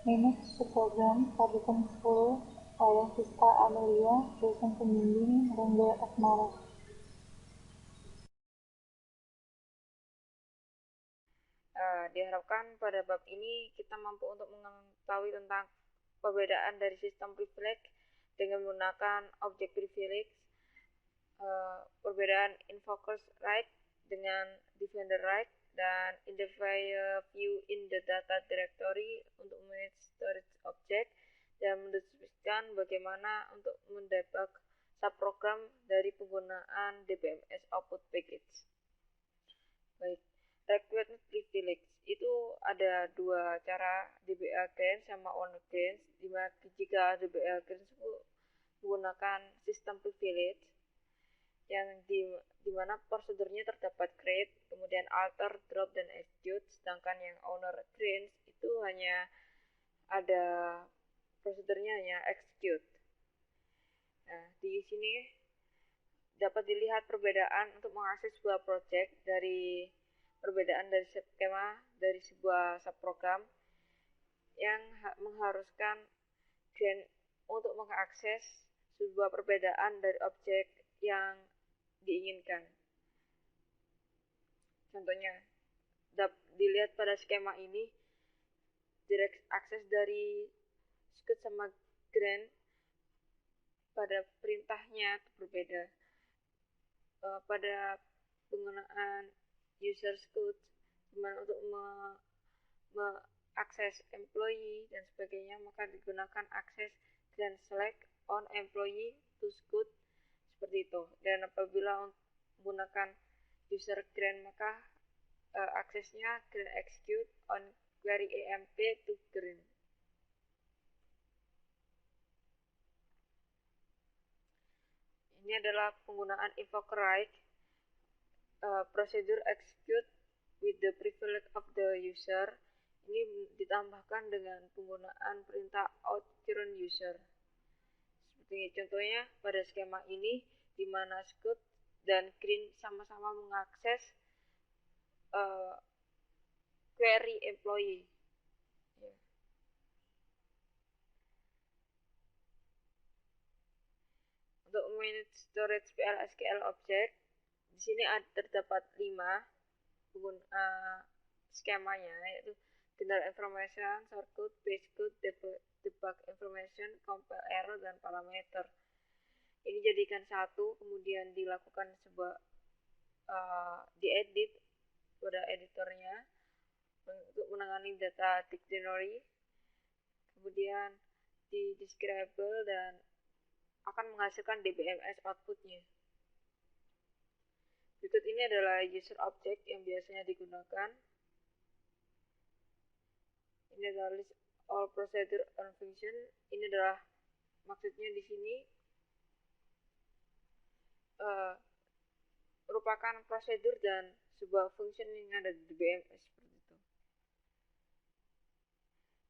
Linux Subprogram Publikum 10 oleh Vista Amelia, dosen pembimbing Rangga Asmara. Diharapkan pada bab ini kita mampu untuk mengetahui tentang perbedaan dari sistem privilege dengan menggunakan objek privilege, perbedaan invokers right dengan defender right, dan identifier view in the data directory untuk manage storage object, dan mendeskripsikan bagaimana untuk mendebug subprogram dari penggunaan DBMS output package. Baik, required privilege itu ada dua cara, DBA grant sama owner grant. Jika DBA grant itu menggunakan sistem privilege yang dimana prosedurnya terdapat create, kemudian alter, drop, dan execute, sedangkan yang owner grant itu hanya ada prosedurnya hanya execute. Nah, di sini dapat dilihat perbedaan untuk mengakses sebuah project dari perbedaan dari skema dari sebuah subprogram yang mengharuskan grant untuk mengakses sebuah perbedaan dari objek yang diinginkan. Contohnya, dilihat pada skema ini, direct akses dari scout sama grant pada perintahnya berbeda. Pada penggunaan user scout untuk mengakses employee dan sebagainya, maka digunakan akses grant select on employee to scout seperti itu. Dan apabila menggunakan user grant, maka aksesnya grant execute on query emp to grant. Ini adalah penggunaan invoker right, procedure execute with the privilege of the user. Ini ditambahkan dengan penggunaan perintah out current user. Seperti contohnya pada skema ini, di mana scout dan green sama-sama mengakses query employee. Untuk manage storage PL/SQL object, di sini terdapat 5 skemanya, yaitu general information, source code, base code, debug information, compile error, dan parameter. Ini jadikan satu, kemudian dilakukan sebuah diedit pada editornya untuk menangani data dictionary, kemudian di describable dan akan menghasilkan DBMS outputnya. Berikut ini adalah user object yang biasanya digunakan. Ini adalah list all procedure and function. Ini adalah maksudnya di sini merupakan prosedur dan sebuah function yang ada di DBMS seperti itu.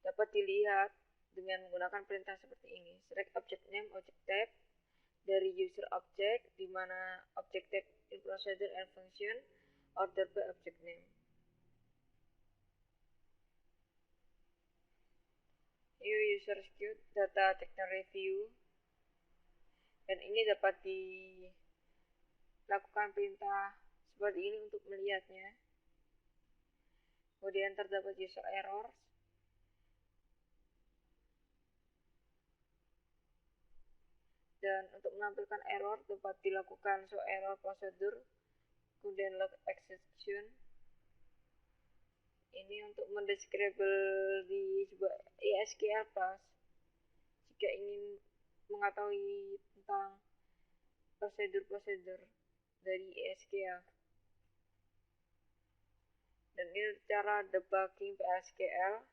Dapat dilihat dengan menggunakan perintah seperti ini. Select object name, object type dari user object, di mana object type in procedure and function order by object name. New user scout data technical review, dan ini dapat dilakukan perintah seperti ini untuk melihatnya. Kemudian terdapat user errors, dan untuk menampilkan error dapat dilakukan show error procedure, kemudian log exception. Ini untuk mendescribable di sebuah ESQL plus jika ingin mengetahui tentang prosedur-prosedur dari ESQL. Dan ini cara debugging PLSQL.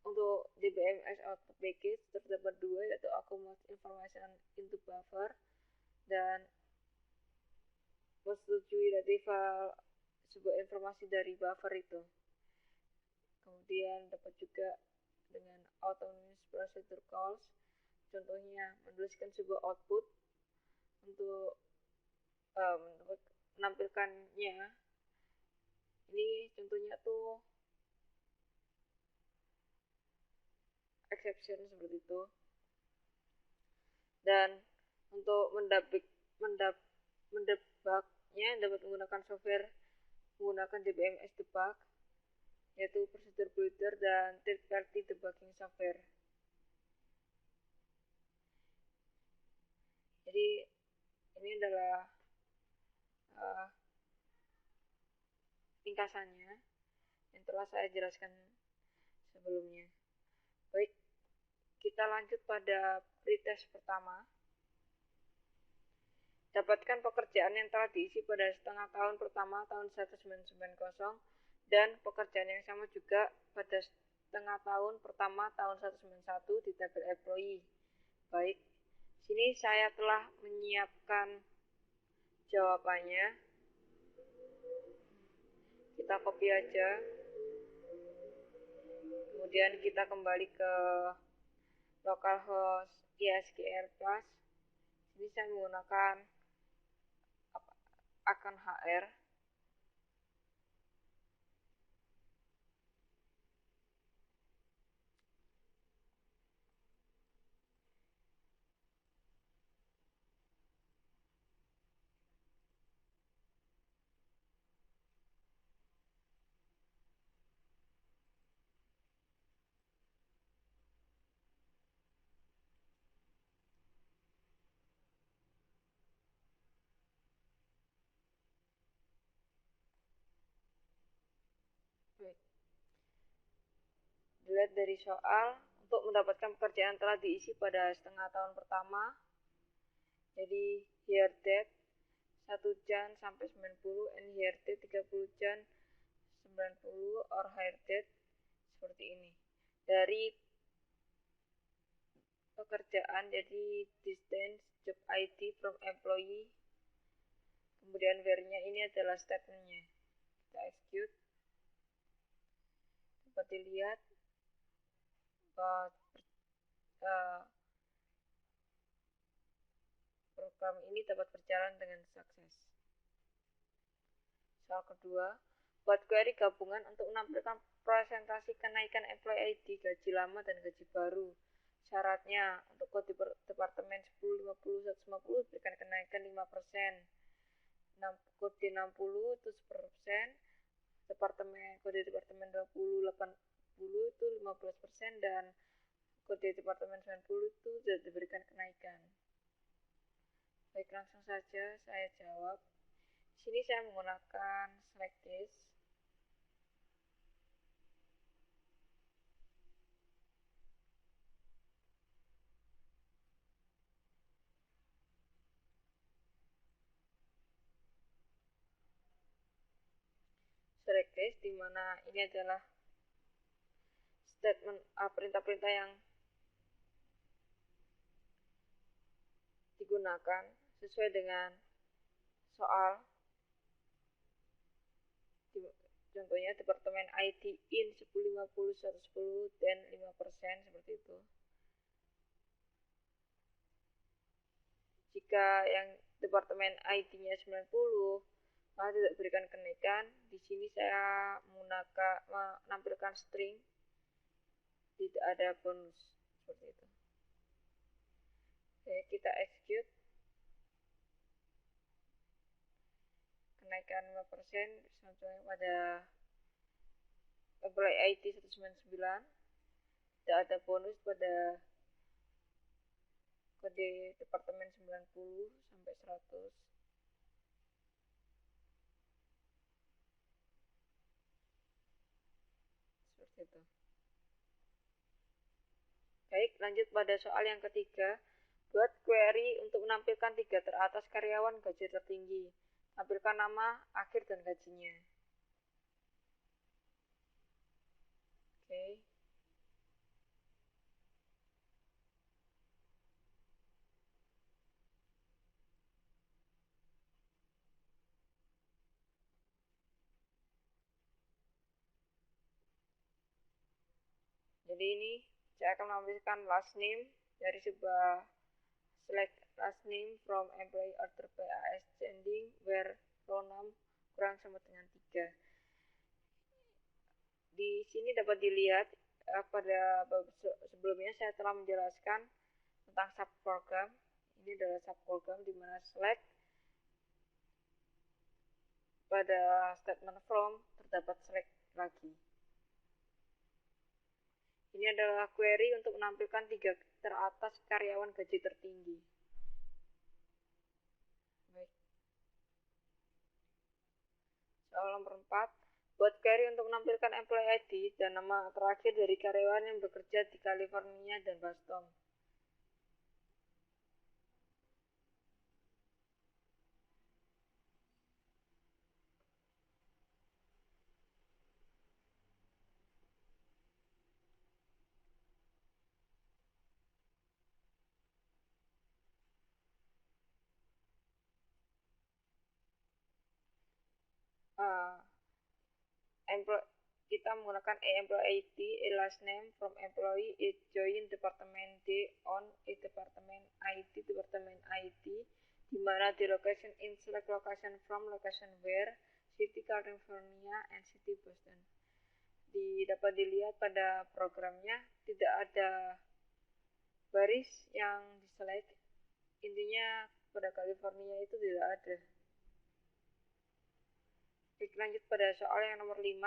Untuk DBMS output package terdapat dua, yaitu accumulate information into buffer dan menyetujui retrieval sebuah informasi dari buffer itu. Kemudian dapat juga dengan autonomous procedure calls, contohnya menuliskan sebuah output untuk menampilkannya. Ini contohnya tuh exception seperti itu. Dan untuk mendebugnya dapat menggunakan software menggunakan DBMS debug, yaitu procedure builder dan third party debugging software. Jadi ini adalah ringkasannya yang telah saya jelaskan sebelumnya. Baik, kita lanjut pada pretest pertama. Dapatkan pekerjaan yang telah diisi pada setengah tahun pertama tahun 1990 dan pekerjaan yang sama juga pada setengah tahun pertama tahun 1991 di tabel employee. Baik, sini saya telah menyiapkan jawabannya. Kita copy aja. Kemudian kita kembali ke localhost ISGR plus. Ini saya menggunakan akun HR. Dilihat dari soal, untuk mendapatkan pekerjaan telah diisi pada setengah tahun pertama. Jadi here date 1 Jan sampai 90 and here date 30 Jan 90 or here date seperti ini. Dari pekerjaan jadi distance job ID from employee, kemudian where-nya ini adalah statementnya. Kita execute. Dapat dilihat program ini dapat berjalan dengan sukses. Soal kedua, buat query gabungan untuk menampilkan presentasi kenaikan employee ID, gaji lama dan gaji baru. Syaratnya, untuk kode departemen 1050 150 berikan kenaikan 5%. Kode 60 itu 10%, kode departemen 20 80 itu 15% dan kode departemen 90 itu sudah diberikan kenaikan. Baik, langsung saja saya jawab. Di sini saya menggunakan select case. Select case di mana ini adalah statement perintah-perintah yang digunakan sesuai dengan soal. Contohnya departemen ID in 1050 110 dan 5% seperti itu. Jika yang departemen ID-nya 90 maka tidak diberikan kenaikan. Di sini saya menampilkan string, tidak ada bonus seperti itu. Oke, kita execute. Kenaikan 5% contohnya pada employee ID 199, tidak ada bonus pada kode departemen 90 sampai 100. Seperti itu. Baik, lanjut pada soal yang ketiga. Buat query untuk menampilkan 3 teratas karyawan gaji tertinggi. Tampilkan nama, akhir, dan gajinya. Oke. Jadi ini saya akan menampilkan last name dari sebuah select last name from employee order by ascending where pronoun kurang sama dengan 3. Di sini dapat dilihat pada sebelumnya saya telah menjelaskan tentang subprogram. Ini adalah subprogram di mana select pada statement from terdapat select lagi. Ini adalah query untuk menampilkan 3 teratas karyawan gaji tertinggi. Baik. Soal nomor 4. Buat query untuk menampilkan employee ID dan nama terakhir dari karyawan yang bekerja di California dan Boston. Kita menggunakan employee ID, last name from employee, join department D on department ID, di mana the location in select location from location where, city California and city Boston. Dapat dilihat pada programnya tidak ada baris yang diselect, intinya pada California itu tidak ada. Lanjut pada soal yang nomor 5.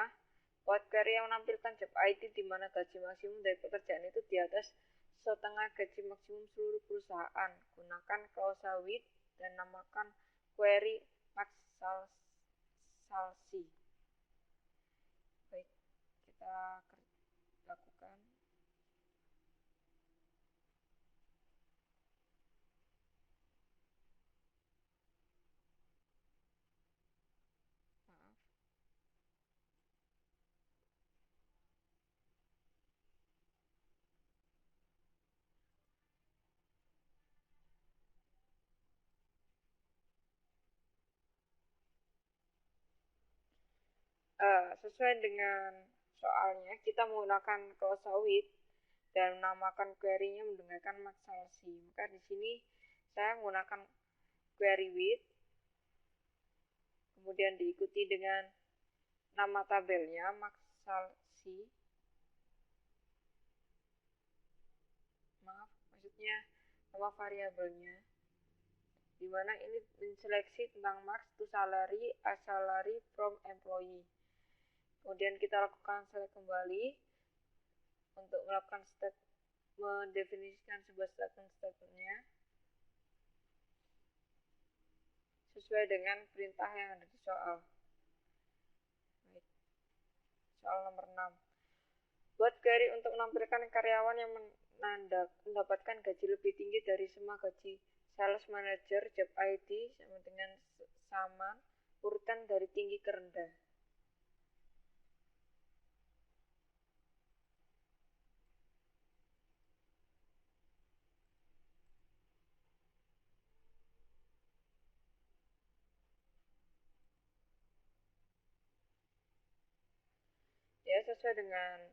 Buat query yang menampilkan job ID di mana gaji maksimum dari pekerjaan itu di atas setengah gaji maksimum seluruh perusahaan. Gunakan klausa with dan namakan query max salary. Baik, kita lakukan. Sesuai dengan soalnya, kita menggunakan klausa with dan menamakan query-nya menggunakan max salary. Maka di sini saya menggunakan query with, kemudian diikuti dengan nama tabelnya max salary. Maksudnya nama variabelnya, di mana ini menseleksi tentang max to salary, a salary from employee. Kemudian kita lakukan select kembali untuk melakukan mendefinisikan sebuah statementnya sesuai dengan perintah yang ada di soal. Baik. Soal nomor 6. Buat query untuk menampilkan karyawan yang mendapatkan gaji lebih tinggi dari semua gaji sales manager, job ID sama dengan sama urutan dari tinggi ke rendah. Ya, sesuai dengan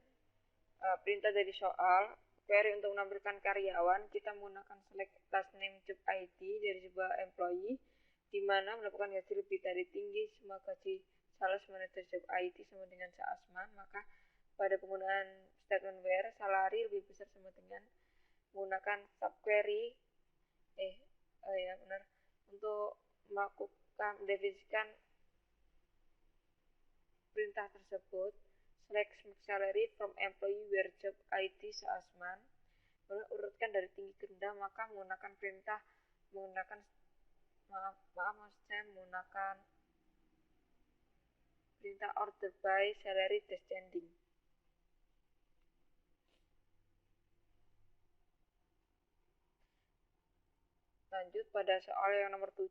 perintah dari soal, query untuk menampilkan karyawan, kita menggunakan select last name job ID dari sebuah employee, di mana mendapatkan gaji lebih dari tinggi semua gaji sales manager job ID sama dengan Saasman, maka pada penggunaan statement where salary lebih besar sama dengan menggunakan subquery untuk melakukan mendefinisikan perintah tersebut. Select salary from employee where job ID Saasman, urutkan dari tinggi ke rendah, maka menggunakan perintah menggunakan perintah order by salary descending. Lanjut pada soal yang nomor 7.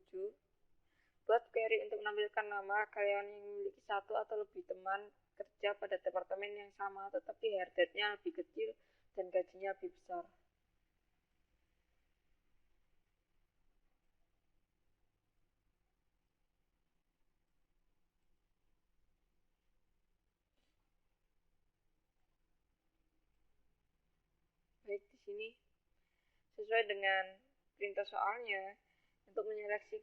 Buat query untuk menampilkan nama karyawan yang memiliki satu atau lebih teman kerja pada departemen yang sama tetapi hire date-nya lebih kecil dan gajinya lebih besar. Baik, di sini sesuai dengan perintah soalnya, untuk menyeleksi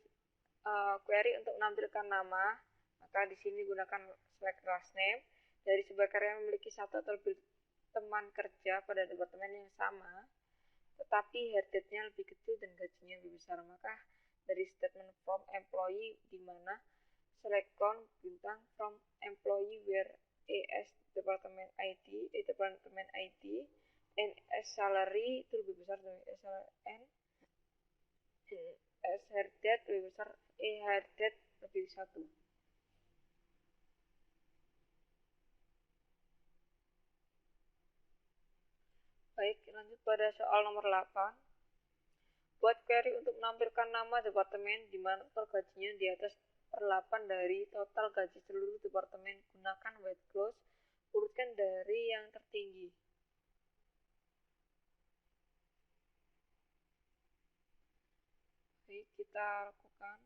query untuk menampilkan nama, maka di sini gunakan select last name dari sebuah karyawan yang memiliki satu atau lebih teman kerja pada departemen yang sama, tetapi headcount-nya lebih kecil dan gajinya lebih besar, maka dari statement from employee di mana select count bintang from employee where A as department ID, and as salary itu lebih besar dari SLN, as headcount lebih besar, A headcount lebih satu. Baik, lanjut pada soal nomor 8. Buat query untuk menampilkan nama departemen di mana total gajinya di atas per 8 dari total gaji seluruh departemen. Gunakan white clause, urutkan dari yang tertinggi. Baik, kita lakukan.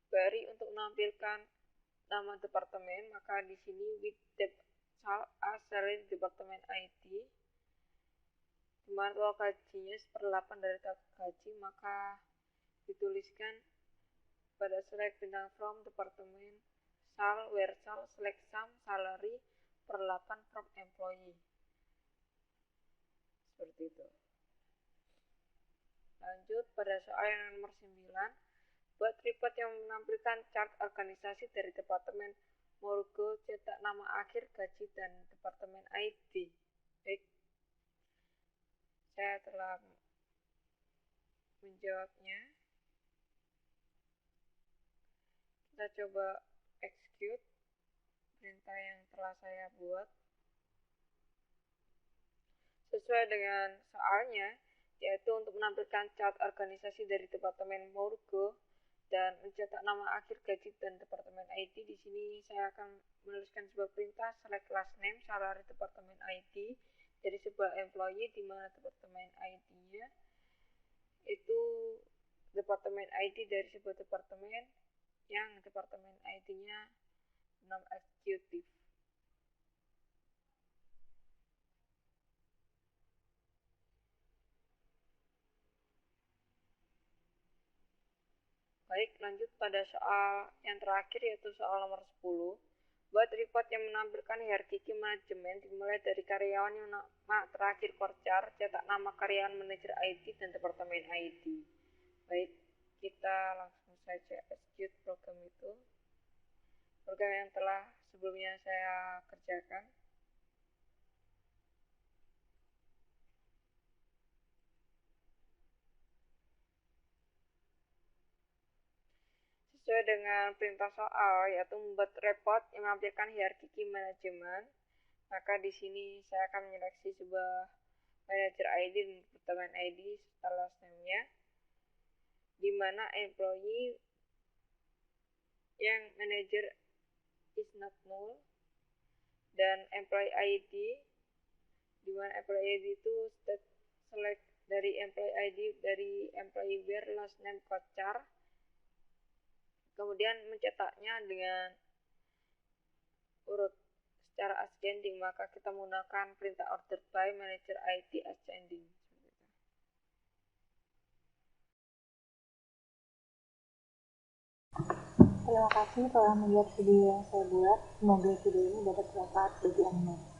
Query untuk menampilkan nama departemen, maka di sini with dep as salary departemen ID, di mana total gajinya seperlapan dari total gaji, maka dituliskan pada select bintang from departemen sal where sal select sum salary per 8 from employee, seperti itu. Lanjut pada soal yang nomor 9. Buat report yang menampilkan chart organisasi dari departemen Morgo, cetak nama akhir, gaji, dan departemen ID. Baik, saya telah menjawabnya. Kita coba execute perintah yang telah saya buat. Sesuai dengan soalnya, yaitu untuk menampilkan chart organisasi dari departemen Morgo dan mencetak nama akhir, gaji, dan departemen ID. Di sini saya akan menuliskan sebuah perintah select last name salary departemen ID dari sebuah employee, di mana departemen ID-nya itu departemen ID dari sebuah departemen yang departemen ID-nya non eksekutif. Baik, lanjut pada soal yang terakhir, yaitu soal nomor 10. Buat report yang menampilkan hierarki manajemen dimulai dari karyawan yang nama terakhir korcar, cetak nama karyawan, manajer ID, dan departemen ID. Baik, kita langsung saja execute program itu. Program yang telah sebelumnya saya kerjakan. Sesuai dengan perintah soal, yaitu membuat report yang menampilkan hierarki manajemen, maka di sini saya akan menyeleksi sebuah manager ID dan departemen ID serta last name-nya, di mana employee yang manager is not null, dan employee ID, di mana employee ID itu select dari employee ID dari employee where last name kocar, kemudian mencetaknya dengan urut secara ascending, maka kita menggunakan perintah order by manager ID ascending. Terima kasih telah melihat video yang saya buat. Semoga video ini dapat bermanfaat bagi Anda.